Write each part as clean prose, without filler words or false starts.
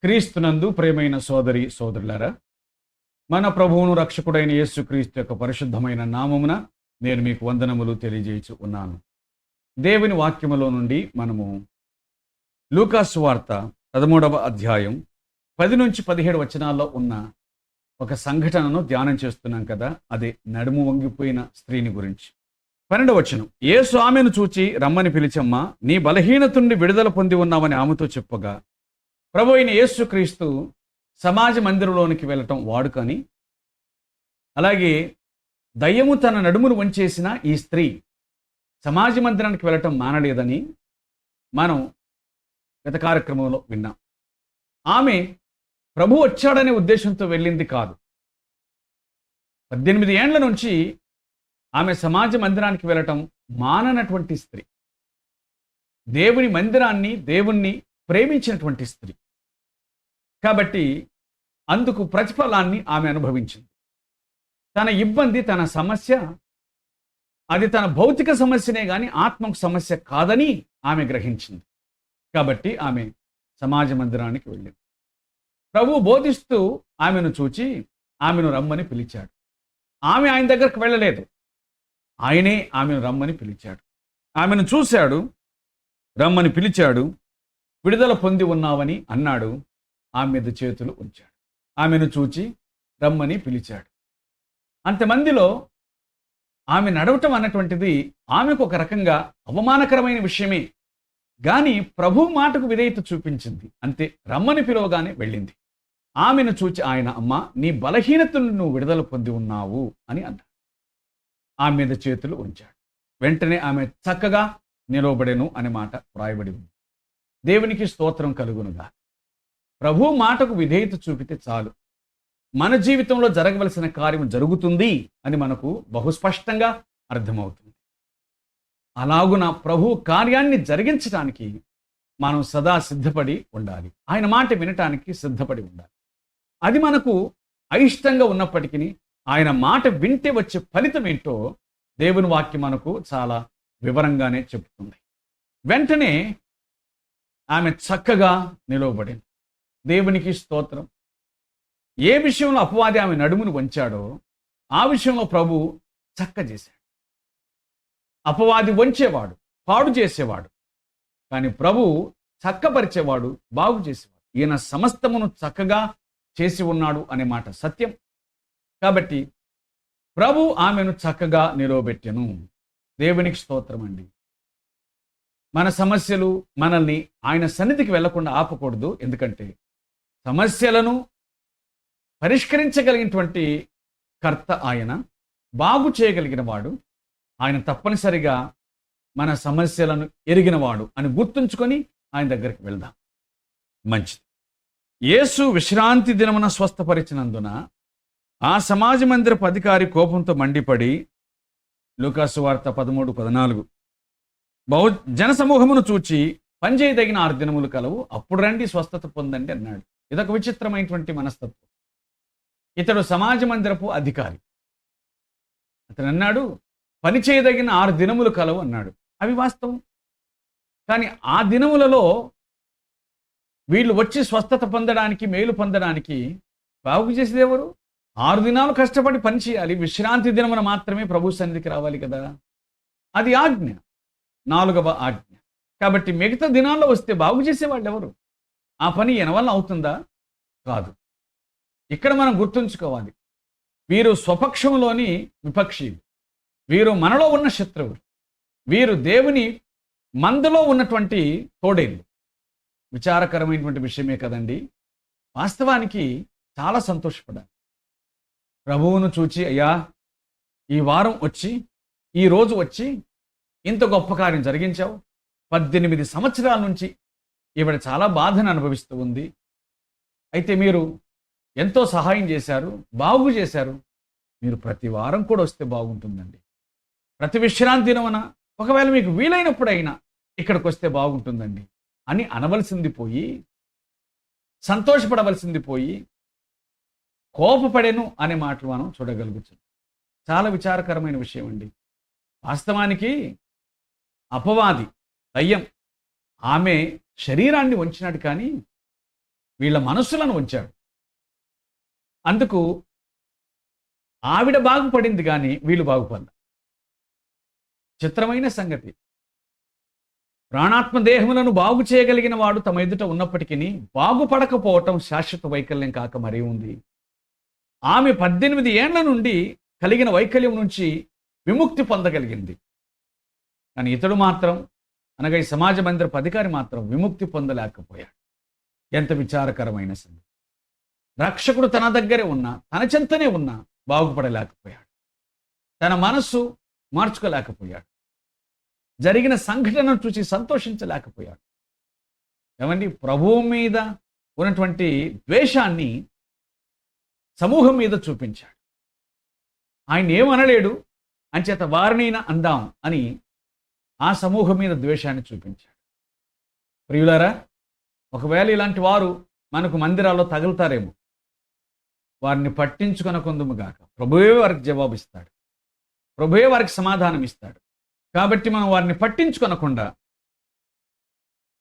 క్రీస్తునందు ప్రియమైన సోదరి సోదరులారా, మన ప్రభువును రక్షకుడైన యేసుక్రీస్తు యొక్క పరిశుద్ధమైన నామమున నేను మీకు వందనములు తెలియజేయచ్చు ఉన్నాను. దేవుని వాక్యములో నుండి మనము లూకాసు వార్త 13వ అధ్యాయం 10 నుంచి 17 వచనాల్లో ఉన్న ఒక సంఘటనను ధ్యానం చేస్తున్నాం కదా. అదే నడుము వంగిపోయిన స్త్రీని గురించి. 12వ వచనం, యేసు ఆమెను చూచి రమ్మని పిలిచమ్మా, నీ బలహీనత నుండి విడుదల పొంది ఉన్నామని ఆమెతో చెప్పగా, ప్రభు అయిన యేసుక్రీస్తు సమాజ మందిరంలోనికి వెళ్ళటం వాడుకని, అలాగే దయ్యము తన నడుమును వంచేసిన ఈ స్త్రీ సమాజ మందిరానికి వెళ్ళటం మానలేదని మనం గత కార్యక్రమంలో విన్నాం. ఆమె ప్రభు వచ్చాడనే ఉద్దేశంతో వెళ్ళింది కాదు. 18 ఏండ్ల నుంచి ఆమె సమాజ మందిరానికి వెళ్ళటం మాననటువంటి స్త్రీ, దేవుని మందిరాన్ని, దేవుణ్ణి ప్రేమించినటువంటి స్త్రీ. కాబట్టి అందుకు ప్రతిఫలాన్ని ఆమె అనుభవించింది. తన ఇబ్బంది, తన సమస్య, అది తన భౌతిక సమస్యనే కానీ ఆత్మకు సమస్య కాదని ఆమె గ్రహించింది. కాబట్టి ఆమె సమాజ మందిరానికి వెళ్ళింది. ప్రభు బోధిస్తూ ఆమెను చూచి ఆమెను రమ్మని పిలిచాడు. ఆమె ఆయన దగ్గరకు వెళ్ళలేదు, ఆయనే ఆమెను రమ్మని పిలిచాడు. ఆమెను చూశాడు, రమ్మని పిలిచాడు, విడుదల పొంది ఉన్నావని అన్నాడు. ఆమె మీద చేతులు ఉంచాడు. ఆమెను చూచి రమ్మని పిలిచాడు. అంతమందిలో ఆమె నడవటం అన్నటువంటిది ఆమెకు ఒక రకంగా అవమానకరమైన విషయమే, కానీ ప్రభు మాటకు విధేయత చూపించింది. అంతే, రమ్మని పిలవగానే వెళ్ళింది. ఆమెను చూచి ఆయన, అమ్మ, నీ బలహీనతను నువ్వు విడుదల పొంది ఉన్నావు అని అన్నాడు. ఆమె మీద చేతులు ఉంచాడు. వెంటనే ఆమె చక్కగా నిలవబడెను అనే మాట వ్రాయబడి ఉంది. దేవునికి స్తోత్రం కలుగునుగా. ప్రభు మాటకు విధేయత చూపితే చాలు, మన జీవితంలో జరగవలసిన కార్యం జరుగుతుంది అని మనకు బహుస్పష్టంగా అర్థమవుతుంది. అలాగున ప్రభు కార్యాన్ని జరిగించడానికి మనం సదా సిద్ధపడి ఉండాలి. ఆయన మాట వినటానికి సిద్ధపడి ఉండాలి. అది మనకు అయిష్టంగా ఉన్నప్పటికీ ఆయన మాట వింటే వచ్చే ఫలితం ఏంటో దేవుని వాక్యం మనకు చాలా వివరంగానే చెబుతుంది. వెంటనే ఆమె చక్కగా నిలవబడింది. దేవునికి స్తోత్రం. ఏ విషయంలో అపవాది ఆమె నడుమును వంచాడో ఆ విషయంలో ప్రభు చక్క చేశాడు. అపవాది వంచేవాడు, పాడు చేసేవాడు, కానీ ప్రభు చక్కపరిచేవాడు, బాగు చేసేవాడు. ఈయన సమస్తమును చక్కగా చేసి ఉన్నాడు అనే మాట సత్యం. కాబట్టి ప్రభు ఆమెను చక్కగా నిలవబెట్టెను. దేవునికి స్తోత్రం అండి. మన సమస్యలు మనల్ని ఆయన సన్నిధికి వెళ్లకుండా ఆపకూడదు. ఎందుకంటే సమస్యలను పరిష్కరించగలిగినటువంటి కర్త ఆయన, బాగు చేయగలిగిన వాడు ఆయన. తప్పనిసరిగా మన సమస్యలను ఎరిగినవాడు అని గుర్తుంచుకొని ఆయన దగ్గరికి వెళ్దాం. మంచిది. యేసు విశ్రాంతి దినమున స్వస్థపరిచినందున ఆ సమాజ మందిరపు అధికారి కోపంతో మండిపడి, లూకాసు వార్త 13:14, జనసమూహమును చూచి పనిచేయదగిన 6 దినములు కలవు, అప్పుడు రండి స్వస్థత పొందండి అన్నాడు. ఇదొక విచిత్రమైనటువంటి మనస్తత్వం. ఇతడు సమాజ మందిరపు అధికారి. అతను అన్నాడు, పని చేయదగిన 6 దినములు కలవు అన్నాడు. అవి వాస్తవం. కానీ ఆ దినములలో వీళ్ళు వచ్చి స్వస్థత పొందడానికి, మేలు పొందడానికి బాగు చేసేది ఎవరు? 6 దినాలు కష్టపడి పని చేయాలి. విశ్రాంతి దినమున మాత్రమే ప్రభు సన్నిధికి రావాలి కదా. అది ఆజ్ఞ, 4వ ఆజ్ఞ. కాబట్టి మిగతా దినాల్లో వస్తే బాగు చేసేవాళ్ళు ఎవరు? ఆ పని ఈయన వల్ల అవుతుందా? కాదు. ఇక్కడ మనం గుర్తుంచుకోవాలి, వీరు స్వపక్షంలోని విపక్షీలు, వీరు మనలో ఉన్న శత్రువులు, వీరు దేవుని మందలో ఉన్నటువంటి తోడేళ్ళు. విచారకరమైనటువంటి విషయమే కదండి. వాస్తవానికి చాలా సంతోషపడాలి. ప్రభువును చూచి, అయ్యా, ఈ వారం వచ్చి, ఈ రోజు వచ్చి ఇంత గొప్ప కార్యం జరిగించావు. 18 సంవత్సరాల నుంచి ఈవిడ చాలా బాధను అనుభవిస్తూ ఉంది. అయితే మీరు ఎంతో సహాయం చేశారు, బాగు చేశారు. మీరు ప్రతి వారం కూడా వస్తే బాగుంటుందండి. ప్రతి విశ్రాంతి దినమున ఒకవేళ మీకు వీలైనప్పుడైనా ఇక్కడికి వస్తే బాగుంటుందండి అని అనవలసింది పోయి, సంతోషపడవలసింది పోయి, కోపపడెను అనే మాటలు మనం చూడగలుగుతాం. చాలా విచారకరమైన విషయం అండి. వాస్తవానికి అపవాది, దయ్యం ఆమె శరీరాన్ని వంచినాడు, కానీ వీళ్ళ మనస్సులను ఉంచాడు. అందుకు ఆవిడ బాగుపడింది కానీ వీళ్ళు బాగుపడ్డారు. చిత్రమైన సంగతి. ప్రాణాత్మ దేహములను బాగు చేయగలిగిన వాడు తమ ఎదుట ఉన్నప్పటికీ బాగుపడకపోవటం శాశ్వత వైకల్యం కాక మరీ ఉంది. ఆమె 18 ఏండ్ల నుండి కలిగిన వైకల్యం నుంచి విముక్తి పొందగలిగింది. కానీ ఇతడు మాత్రం, అనగా ఈ సమాజ మందిరపు అధికారి మాత్రం విముక్తి పొందలేకపోయాడు. ఎంత విచారకరమైన సంగతి. రక్షకుడు తన దగ్గరే ఉన్నా, తన చెంతనే ఉన్నా బాగుపడలేకపోయాడు. తన మనస్సు మార్చుకోలేకపోయాడు. జరిగిన సంఘటనను చూసి సంతోషించలేకపోయాడు. ఏమండి, ప్రభువు మీద ఉన్నటువంటి ద్వేషాన్ని సమూహం మీద చూపించాడు. ఆయన ఏమనలేడు, అంచేత వారినైనా అందాం అని ఆ సమూహం మీద ద్వేషాన్ని చూపించాడు. ప్రియులారా, ఒకవేళ ఇలాంటి వారు మనకు మందిరాల్లో తగులుతారేమో, వారిని పట్టించుకొనకుందుము గాక. ప్రభువే వారికి జవాబిస్తాడు, ప్రభువే వారికి సమాధానం ఇస్తాడు. కాబట్టి మనం వారిని పట్టించుకొనకుండా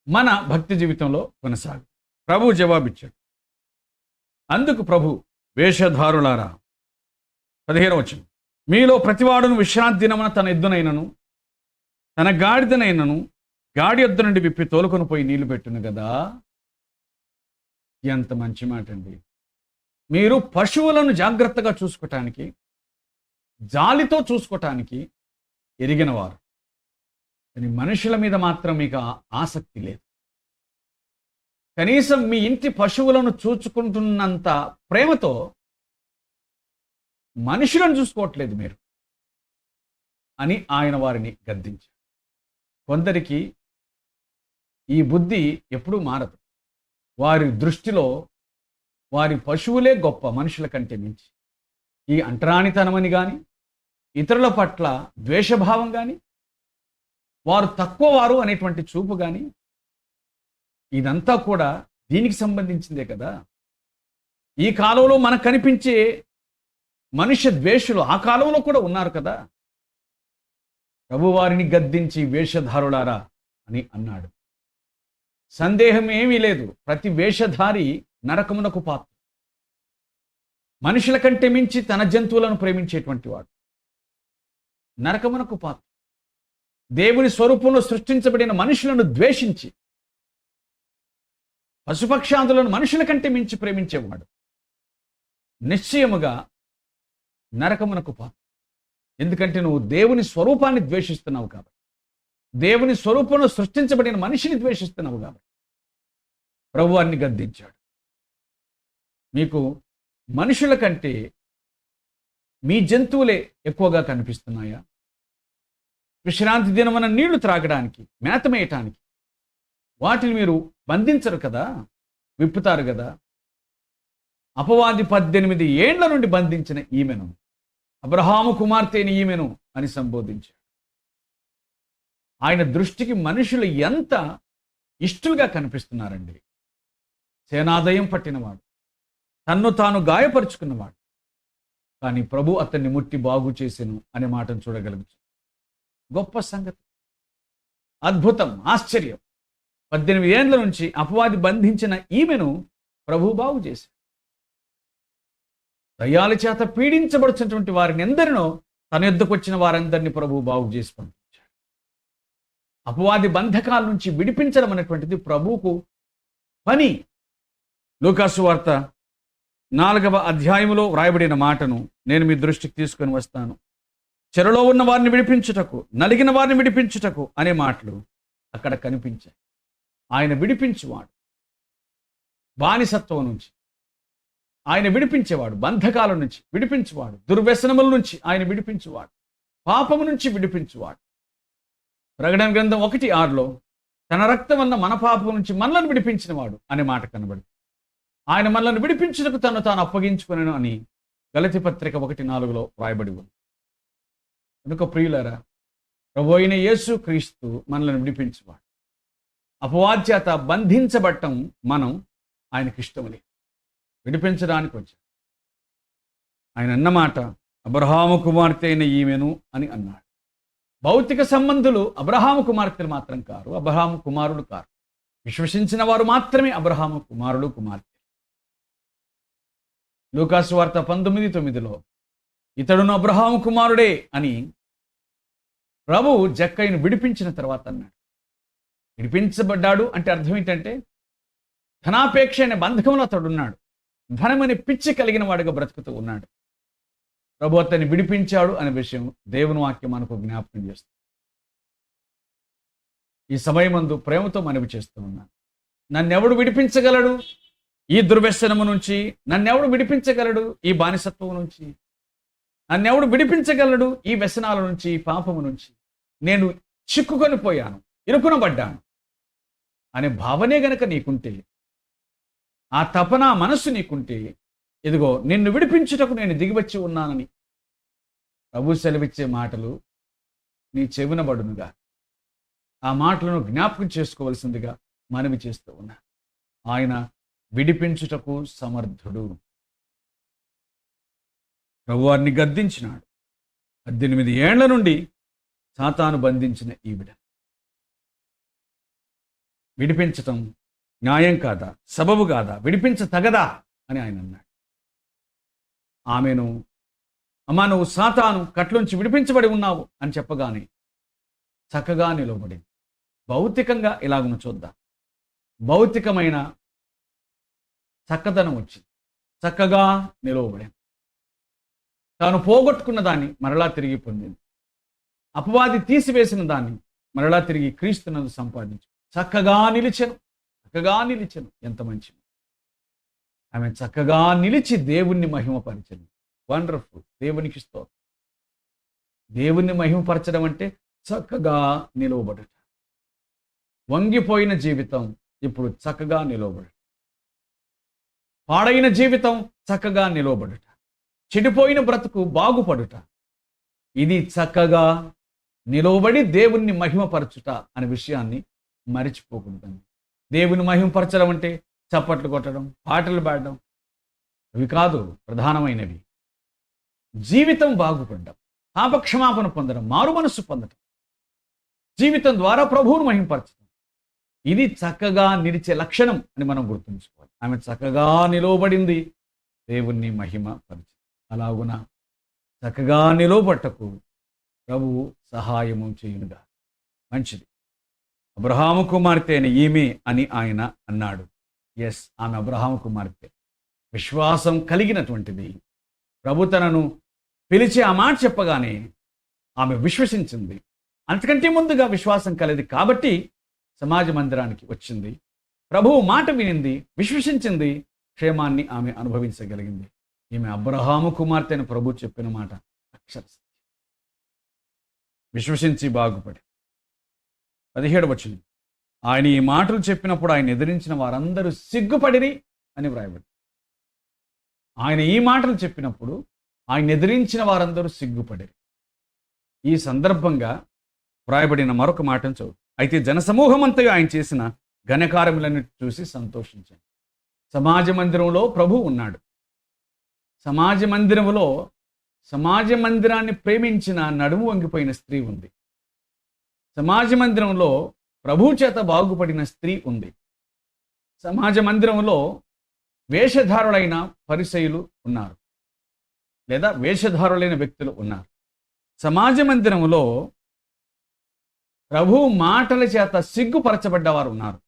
మన భక్తి జీవితంలో కొనసాగు. ప్రభు జవాబిచ్చాడు. అందుకు ప్రభు, వేషధారులారా, 15వ వచనం, మీలో ప్రతివాడును విశ్రాంతి దినమున తన ఎద్దునైనను తన గాడిదనైనను గాడి ఎద్దు నుండి విప్పి తోలుకొని పోయి నీళ్లు పెట్టును కదా. ఎంత మంచి మాట అండి. మీరు పశువులను జాగ్రత్తగా చూసుకోవటానికి, జాలితో చూసుకోవటానికి ఎరిగినవారు, కానీ మనుషుల మీద మాత్రం మీకు ఆసక్తి లేదు. కనీసం మీ ఇంటి పశువులను చూసుకుంటున్నంత ప్రేమతో మనుషులను చూసుకోవట్లేదు మీరు అని ఆయన వారిని గద్దించారు. కొందరికి ఈ బుద్ధి ఎప్పుడూ మారదు. వారి దృష్టిలో వారి పశువులే గొప్ప మనుషుల కంటే మించి. ఈ అంటరానితనమని కానీ, ఇతరుల పట్ల ద్వేషభావం కానీ, వారు తక్కువ వారు అనేటువంటి చూపు కానీ, ఇదంతా కూడా దీనికి సంబంధించిందే కదా. ఈ కాలంలో మనకు కనిపించే మనుష్య ద్వేషులు ఆ కాలంలో కూడా ఉన్నారు కదా. ప్రభు వారిని గద్దించి వేషధారులారా అని అన్నాడు. సందేహం ఏమీ లేదు, ప్రతి వేషధారి నరకమునకు పాత్ర. మనుషుల కంటే మించి తన జంతువులను ప్రేమించేటువంటి వాడు నరకమునకు పాత్ర. దేవుని స్వరూపంలో సృష్టించబడిన మనుషులను ద్వేషించి పశుపక్షాదులను మనుషుల కంటే మించి ప్రేమించేవాడు నిశ్చయముగా నరకమునకు పాత్ర. ఎందుకంటే నువ్వు దేవుని స్వరూపాన్ని ద్వేషిస్తున్నావు కాబట్టి, దేవుని స్వరూపంలో సృష్టించబడిన మనిషిని ద్వేషిస్తున్నావు కాబట్టి ప్రభు వారిని గద్దించాడు. మీకు మనుషుల కంటే మీ జంతువులే ఎక్కువగా కనిపిస్తున్నాయా? విశ్రాంతి దినమున నీళ్లు త్రాగడానికి, మేత మేయటానికి వాటిని మీరు బంధించరు కదా, విప్పుతారు కదా. అపవాది 18 ఏండ్ల నుండి బంధించిన ఈమెను, అబ్రహాము కుమార్తెని ఈమెను అని సంబోధించాడు. ఆయన దృష్టికి మనుషులు ఎంత ఇష్టలుగా కనిపిస్తున్నారండి. సేనాదయం పట్టినవాడు, తన్ను తాను గాయపరుచుకున్నవాడు, కానీ ప్రభు అతన్ని ముట్టి బాగు చేసెను అనే మాటను చూడగలుగుతాం. గొప్ప సంగతి, అద్భుతం, ఆశ్చర్యం. 18 ఏండ్ల నుంచి అపవాది బంధించిన ఈమెను ప్రభు బాగు చేశాడు. దయ్యాల చేత పీడించబడుతున్నటువంటి వారిని ఎందరినో తన యొద్దకు వచ్చిన వారందరినీ ప్రభు బాగు చేసి పంపించాడు. అపవాది బంధకాల నుంచి విడిపించడం అనేటువంటిది ప్రభువుకు పని. లూకాసు వార్త 4వ అధ్యాయములో వ్రాయబడిన మాటను నేను మీ దృష్టికి తీసుకొని వస్తాను. చెరలో ఉన్న వారిని విడిపించుటకు, నలిగిన వారిని విడిపించుటకు అనే మాటలు అక్కడ కనిపించాయి. ఆయన విడిపించేవాడు, బానిసత్వం నుంచి ఆయన విడిపించేవాడు, బంధకాల నుంచి విడిపించేవాడు, దుర్వ్యసనముల నుంచి ఆయన విడిపించేవాడు, పాపము నుంచి విడిపించేవాడు. ప్రకటన గ్రంథం 1:6లో తన రక్తం వల్ల మన పాపం నుంచి మనలను విడిపించినవాడు అనే మాట కనబడింది. ఆయన మనల్ని విడిపించుటకు తను తాను అప్పగించుకునేను అని గలతీ పత్రిక 1:4లో వ్రాయబడి ఉంది. కనుక ప్రియులారా, ప్రభు అయిన యేసు క్రీస్తు మనల్ని విడిపించేవాడు. అపవాది చేత బంధించబడటం మనం ఆయనకి ఇష్టం లేదు, విడిపించడానికి వచ్చాడు. ఆయన అన్నమాట అబ్రహాము కుమార్తె అయిన ఈమెను అని అన్నాడు. భౌతిక సంబంధులు అబ్రహాము కుమార్తెలు మాత్రం కారు, అబ్రహాము కుమారుడు కారు. విశ్వసించిన వారు మాత్రమే అబ్రహాము కుమారుడు కుమార్తె. లూకాసు వార్త 19:9లో ఇతడును అబ్రహాము కుమారుడే అని ప్రభు జక్కయ్యను విడిపించిన తర్వాత అన్నాడు. విడిపించబడ్డాడు అంటే అర్థం ఏంటంటే ధనాపేక్ష అనే బంధకంలో అతడున్నాడు. ధనమనే పిచ్చి కలిగిన వాడిగా బ్రతుకుతూ ఉన్నాడు. ప్రభు అతన్ని విడిపించాడు అనే విషయం దేవుని వాక్యం మనకు జ్ఞాపకం చేస్తుంది. ఈ సమయమందు ప్రేమతో మనవి చేస్తూ ఉన్నాను. నన్నెవడు విడిపించగలడు ఈ దుర్వ్యసనము నుంచి? నన్నెవడు విడిపించగలడు ఈ బానిసత్వం నుంచి? నన్నెవడు విడిపించగలడు ఈ వ్యసనాల నుంచి, ఈ పాపము నుంచి? నేను చిక్కుకొని పోయాను, ఇరుకునబడ్డాను అనే భావనే గనక నీకుంటే, ఆ తపన మనస్సు నీకుంటే, ఇదిగో నిన్ను విడిపించుటకు నేను దిగివచ్చి ఉన్నానని ప్రభు సెలవిచ్చే మాటలు నీ చెవినబడునుగా. ఆ మాటలను జ్ఞాపకం చేసుకోవలసిందిగా మనవి చేస్తూ ఉన్నా. ఆయన విడిపించుటకు సమర్థుడు. ప్రభువారిని గద్దించినాడు. 18 ఏండ్ల నుండి సాతాను బంధించిన ఈవిడ విడిపించటం న్యాయం కాదా, సబబు కాదా, విడిపించతగదా అని ఆయన అన్నాడు. ఆమెను, అమ్మా నువ్వు సాతాను కట్లుంచి విడిపించబడి ఉన్నావు అని చెప్పగానే చక్కగా నిలవబడింది. భౌతికంగా ఇలాగును చూద్దాం. భౌతికమైన చక్కదనం వచ్చింది, చక్కగా నిలవబడింది. తాను పోగొట్టుకున్న దాన్ని మరలా తిరిగి పొందింది. అపవాది తీసివేసిన దాన్ని మరలా తిరిగి క్రీస్తునందు సంపాదించు. చక్కగా నిలిచెను, చక్కగా నిలిచెను. ఎంత మంచి ఆమె చక్కగా నిలిచి దేవుణ్ణి మహిమపరిచింది. వండర్ఫుల్. దేవునికి స్తోత్రం. దేవుణ్ణి మహిమపరచడం అంటే చక్కగా నిలవబడట. వంగిపోయిన జీవితం ఇప్పుడు చక్కగా నిలవబడట. పాడైన జీవితం చక్కగా నిలవబడట. చెడిపోయిన బ్రతుకు బాగుపడుట. ఇది చక్కగా నిలవబడి దేవుణ్ణి మహిమపరచుట అనే విషయాన్ని మరిచిపోకూడదండి. దేవుని మహిమపరచడం అంటే చప్పట్లు కొట్టడం, పాటలు పాడడం అవి కాదు ప్రధానమైనవి. జీవితం బాగుపడడం, పాపక్షమాపణ పొందడం, మారు మనస్సు పొందడం, జీవితం ద్వారా ప్రభువును మహిమపరచడం, ఇది చక్కగా నిలిచే లక్షణం అని మనం గుర్తుంచుకోవాలి. ఆమె చక్కగా నిలవబడింది, దేవుణ్ణి మహిమపరచు. అలాగున చక్కగా నిలవబట్టకు ప్రభువు సహాయము చేయునుగా. మంచిది. అబ్రహాము కుమార్తె అయిన ఈమె అని ఆయన అన్నాడు. ఎస్, ఆమె అబ్రహాము కుమార్తె, విశ్వాసం కలిగినటువంటిది. ప్రభు తనను పిలిచి ఆ మాట చెప్పగానే ఆమె విశ్వసించింది. అంతకంటే ముందుగా విశ్వాసం కలిగింది కాబట్టి సమాజ మందిరానికి వచ్చింది. ప్రభువు మాట వినింది, విశ్వసించింది, క్షేమాన్ని ఆమె అనుభవించగలిగింది. ఈమె అబ్రహాము కుమార్తె అని ప్రభు చెప్పిన మాట అక్షర సత్యం. విశ్వసించి బాగుపడి 17వ వచనం, ఆయన ఈ మాటలు చెప్పినప్పుడు ఆయన ఎదిరించిన వారందరూ సిగ్గుపడిరి అని వ్రాయబడి. ఆయన ఈ మాటలు చెప్పినప్పుడు ఆయన ఎదిరించిన వారందరూ సిగ్గుపడిరి. ఈ సందర్భంగా వ్రాయబడిన మరొక మాటను చదువు. అయితే జనసమూహమంతగా ఆయన చేసిన ఘనకార్యములను చూసి సంతోషించాను. సమాజ మందిరంలో ప్రభు ఉన్నాడు. సమాజ మందిరాన్ని ప్రేమించిన నడుము వంగిపోయిన స్త్రీ ఉంది. సమాజ మందిరంలో ప్రభు చేత బాగుపడిన స్త్రీ ఉంది. సమాజ మందిరంలో వేషధారులైన పరిసయ్యులు ఉన్నారు, లేదా వేషధారులైన వ్యక్తులు ఉన్నారు. సమాజ మందిరంలో ప్రభు మాటల చేత సిగ్గుపరచబడ్డవారు ఉన్నారు.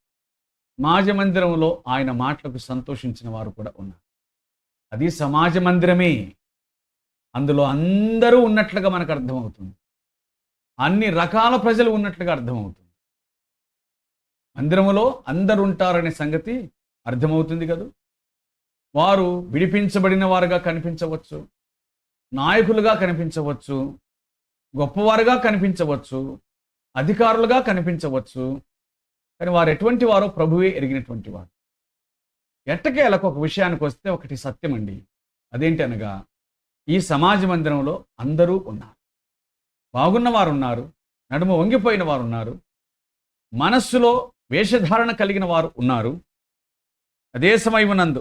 సమాజ మందిరంలో ఆయన మాటలకు సంతోషించిన వారు కూడా ఉన్నారు. అది సమాజ మందిరమే. అందులో అందరూ ఉన్నట్లుగా మనకు అర్థమవుతుంది. అన్ని రకాల ప్రజలు ఉన్నట్లుగా అర్థమవుతుంది. మందిరములో అందరూ ఉంటారనే సంగతి అర్థమవుతుంది కదా. వారు విడిపించబడిన వారుగా కనిపించవచ్చు, నాయకులుగా కనిపించవచ్చు, గొప్పవారుగా కనిపించవచ్చు, అధికారులుగా కనిపించవచ్చు. కానీ వారు ఎటువంటి వారో ప్రభువే ఎరిగినటువంటి వారు. ఎట్టకేలకు ఒక విషయానికి వస్తే ఒకటి సత్యం అండి. అదేంటి అనగా, ఈ సమాజ మందిరంలో అందరూ ఉన్నారు. బాగున్న వారు ఉన్నారు, నడుము వంగిపోయిన వారు ఉన్నారు, మనస్సులో వేషధారణ కలిగిన వారు ఉన్నారు. అదే సమయమునందు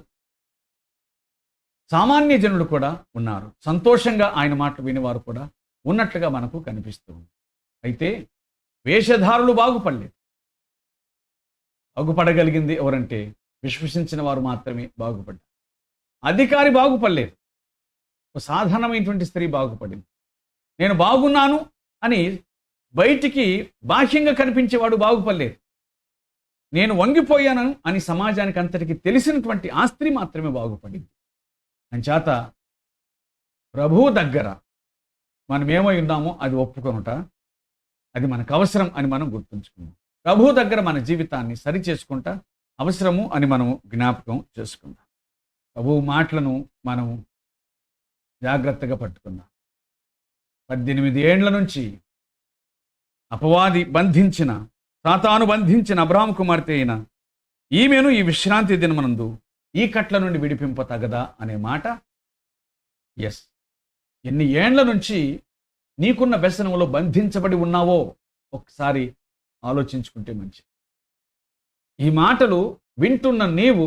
సామాన్య జనులు కూడా ఉన్నారు. సంతోషంగా ఆయన మాటలు వినేవారు కూడా ఉన్నట్లుగా మనకు కనిపిస్తుంది. అయితే వేషధారులు బాగుపడలేదు. బాగుపడగలిగింది ఎవరంటే విశ్వసించిన వారు మాత్రమే బాగుపడ్డారు. అధికారి బాగుపడలేదు, ఒక సాధారణమైనటువంటి స్త్రీ బాగుపడింది. నేను బాగున్నాను అని బయటికి బాహ్యంగా కనిపించేవాడు బాగుపడలేదు. నేను వంగిపోయాను అని సమాజానికి అంతటికి తెలిసినటువంటి ఆ స్త్రీ మాత్రమే బాగుపడింది. అంచేత ప్రభువు దగ్గర మనం ఏమై ఉన్నామో అది ఒప్పుకొనుట, అది మనకు అవసరం అని మనం గుర్తుంచుకుందాం. ప్రభువు దగ్గర మన జీవితాన్ని సరి చేసుకుంటా అవసరము అని మనము జ్ఞాపకం చేసుకుందాం. ప్రభువు మాటలను మనం జాగ్రత్తగా పట్టుకుందాం. 18 ఏండ్ల నుంచి అపవాది బంధించిన, సాతాను బంధించిన అబ్రాహాము కుమార్తె అయిన ఈమెను ఈ విశ్రాంతి దినమనందు ఈ కట్ల నుండి విడిపింపతగదా అనే మాట. ఎస్, ఎన్ని ఏండ్ల నుంచి నీకున్న వ్యసనంలో బంధించబడి ఉన్నావో ఒకసారి ఆలోచించుకుంటే మంచిది. ఈ మాటలు వింటున్న నీవు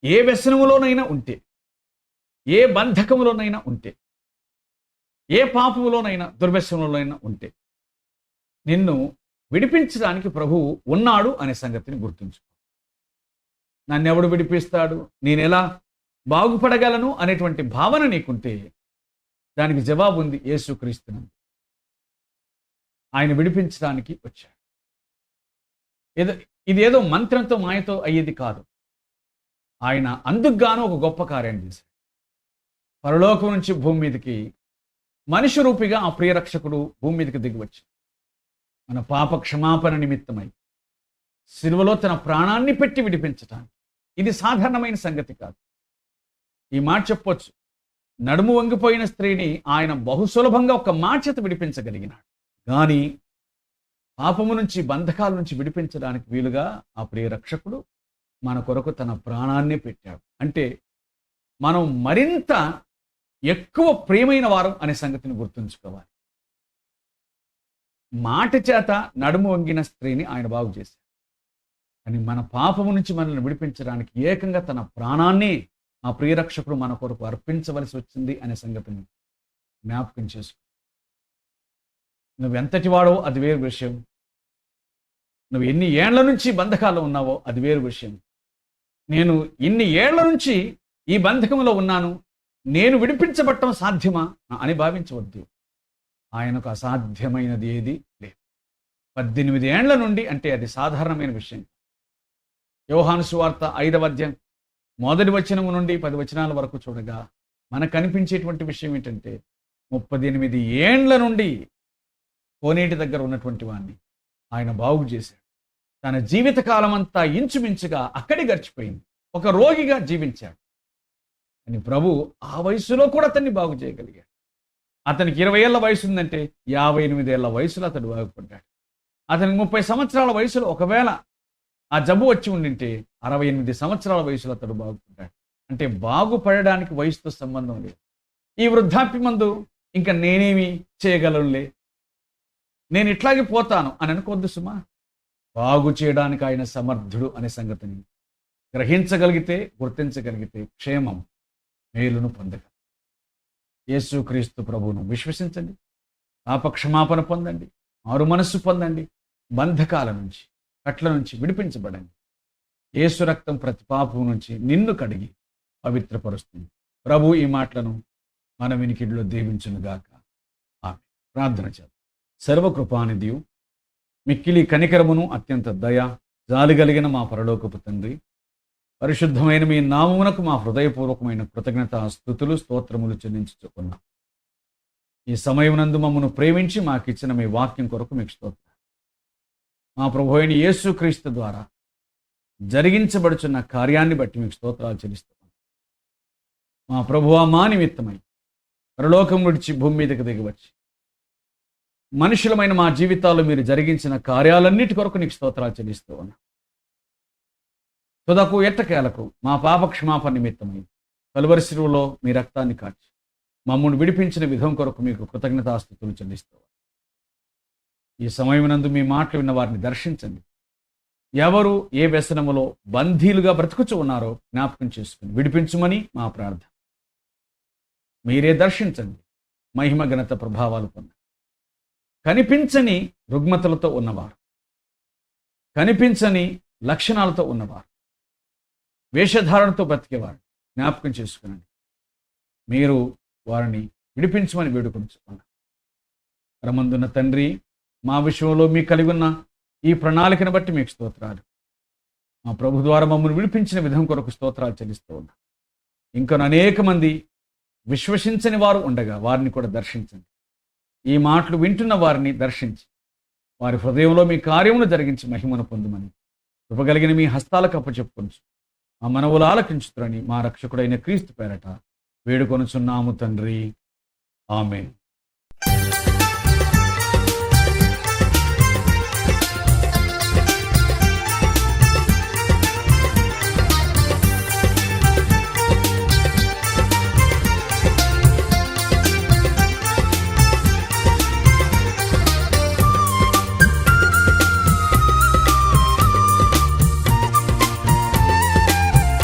ఏ వ్యసనములోనైనా ఉంటే, ఏ బంధకములోనైనా ఉంటే, ఏ పాపములోనైనా దుర్వ్యసనంలోనైనా ఉంటే నిన్ను విడిపించడానికి ప్రభువు ఉన్నాడు అనే సంగతిని గుర్తుంచుకో. నన్నెవడు విడిపిస్తాడు, నేను ఎలా బాగుపడగలను అనేటువంటి భావన నీకుంటే దానికి జవాబు ఉంది యేసుక్రీస్తునందు. ఆయన విడిపించడానికి వచ్చాడు. ఇదేదో మంత్రంతో మాయతో అయ్యేది కాదు. ఆయన అందుకుగాను ఒక గొప్ప కార్యాన్ని చేశాడు. పరలోకం నుంచి భూమి మీదకి మనిషి రూపిగా ఆ ప్రియరక్షకుడు భూమి మీదకి దిగివచ్చి మన పాప క్షమాపణ నిమిత్తమై సిలువలో తన ప్రాణాన్ని పెట్టి విడిపించటానికి. ఇది సాధారణమైన సంగతి కాదు. ఈ మాట చెప్పొచ్చు, నడుము వంగిపోయిన స్త్రీని ఆయన బహుసులభంగా ఒక మాట చేత విడిపించగలిగినాడు. కానీ పాపము నుంచి, బంధకాల నుంచి విడిపించడానికి వీలుగా ఆ ప్రియరక్షకుడు మన కొరకు తన ప్రాణాన్ని పెట్టాడు. అంటే మనం మరింత ఎక్కువ ప్రియమైన వారం అనే సంగతిని గుర్తుంచుకోవాలి. మాట చేత నడుము వంగిన స్త్రీని ఆయన బాగు చేశాడు. కానీ మన పాపము నుంచి మనల్ని విడిపించడానికి ఏకంగా తన ప్రాణాన్ని ఆ ప్రియరక్షకుడు మన కొరకు అర్పించవలసి వచ్చింది అనే సంగతిని జ్ఞాపకం చేసుకో. నువ్వు ఎంతటి వాడో అది వేరు విషయం. నువ్వు ఎన్ని ఏళ్ల నుంచి బంధకాల్లో ఉన్నావో అది వేరు విషయం. నేను ఇన్ని ఏళ్ల నుంచి ఈ బంధకంలో ఉన్నాను, నేను విడిపించబట్టం సాధ్యమా అని భావించవద్దు. ఆయనకు అసాధ్యమైనది ఏది లేదు. 18 ఏండ్ల నుండి అంటే అది సాధారణమైన విషయం. యోహాను సువార్త 5వ అధ్యాయం 1 వచనం నుండి 10 వచనాల వరకు చూడగా మనకు కనిపించేటువంటి విషయం ఏంటంటే 38 ఏండ్ల నుండి కోనేటి దగ్గర ఉన్నటువంటి వాడిని ఆయన బాగు చేశాడు. తన జీవితకాలం అంతా ఇంచుమించుగా అక్కడే గడిచిపోయింది. ఒక రోగిగా జీవించాడు. అని ప్రభు ఆ వయసులో కూడా అతన్ని బాగు చేయగలిగాడు. అతనికి 20 ఏళ్ల వయసు ఉందంటే 58 ఏళ్ల వయసులో అతడు బాగుపడ్డాడు. అతనికి 30 సంవత్సరాల వయసులో ఒకవేళ ఆ జబ్బు వచ్చి ఉండింటే 68 సంవత్సరాల వయసులో అతడు బాగుపడ్డాడు. అంటే బాగుపడడానికి వయసుతో సంబంధం లేదు. ఈ వృద్ధాప్యమందు ఇంకా నేనేమి చేయగలనులే, నేను ఇట్లాగే పోతాను అని అనుకోవద్దు సుమా. బాగు చేయడానికి ఆయన సమర్థుడు అనే సంగతిని గ్రహించగలిగితే, గుర్తించగలిగితే క్షేమం, మేలును పొందగలరు. యేసుక్రీస్తు ప్రభువును విశ్వసించండి, పాపక్షమాపణ పొందండి, మారు మనస్సు పొందండి, బంధకాల నుంచి, కట్ల నుంచి విడిపించబడండి. యేసు రక్తం ప్రతి పాపం నుంచి నిన్ను కడిగి పవిత్రపరుస్తుంది. ప్రభు ఈ మాటలను మన వినికిడిలో దీవించునుగాక. ఆమేన్. ప్రార్థన చేద్దాం. సర్వకృపానిధియు, మిక్కిలి కనికరమును, అత్యంత దయ జాలి కలిగిన మా పరలోకపు తండ్రి, పరిశుద్ధమైన మీ నామమునకు మా హృదయపూర్వకమైన కృతజ్ఞత స్తుతులు స్తోత్రములు చెల్లించుచున్నాం. ఈ సమయమునందు మమ్మను ప్రేమించి మాకిచ్చిన మీ వాక్యం కొరకు మీకు స్తోత్రం. మా ప్రభు అయిన యేసుక్రీస్తు ద్వారా జరిగించబడుచున్న కార్యాన్ని బట్టి మీకు స్తోత్రాలు చెల్లిస్తున్నాం. మా ప్రభువా, మా నిమిత్తమై పరలోకం విడిచి భూమి మీదకి దిగివచ్చి మనుషులమైన మా జీవితాల్లో మీరు జరిగించిన కార్యాలన్నిటి కొరకు నీకు స్తోత్రాలు చెల్లిస్తూ ఉన్నాం. తుదకు ఎట్టకేలకు మా పాపక్షమాపణ నిమిత్తమై కలువరి శిలువలో మీ రక్తాన్ని కాచి మమ్మల్ని విడిపించిన విధం కొరకు మీకు కృతజ్ఞతాస్తుతులు చెల్లిస్తూ. ఈ సమయమునందు మీ మాటలు విన్న వారిని దర్శించండి. ఎవరు ఏ వ్యసనములో బందీలుగా బ్రతుకుచూ ఉన్నారో జ్ఞాపకం చేసుకుని విడిపించుమని మా ప్రార్థన. మీరే దర్శించండి, మహిమ ఘనత ప్రభావాలు పొందండి. కనిపించని రుగ్మతలతో ఉన్నవారు, కనిపించని లక్షణాలతో ఉన్నవారు, వేషధారణతో బ్రతికేవారు, జ్ఞాపకం చేసుకునండి. మీరు వారిని విడిపించమని వేడుకొనుచున్నాను. పరమందున్న తండ్రి, మా విషయంలో మీకు కలిగి ఉన్న ఈ ప్రణాళికను బట్టి మీకు స్తోత్రాలు. మా ప్రభు ద్వారా మమ్మల్ని విడిపించిన విధం కొరకు స్తోత్రాలు చెల్లిస్తూ ఉన్నాం. ఇంకా అనేక మంది విశ్వసించని వారు ఉండగా వారిని కూడా దర్శించండి. ఈ మాటలు వింటున్న వారిని దర్శించి వారి హృదయంలో మీ కార్యమును జరిగించి మహిమను పొందమని కృపగలిగిన మీ హస్తాలకు అప్పచెప్పుకొనుచు మా మనవులు ఆలకించుతురని మా రక్షకుడైన క్రీస్తు పేరట వేడుకొనుచున్నాము తండ్రి. ఆమేన్.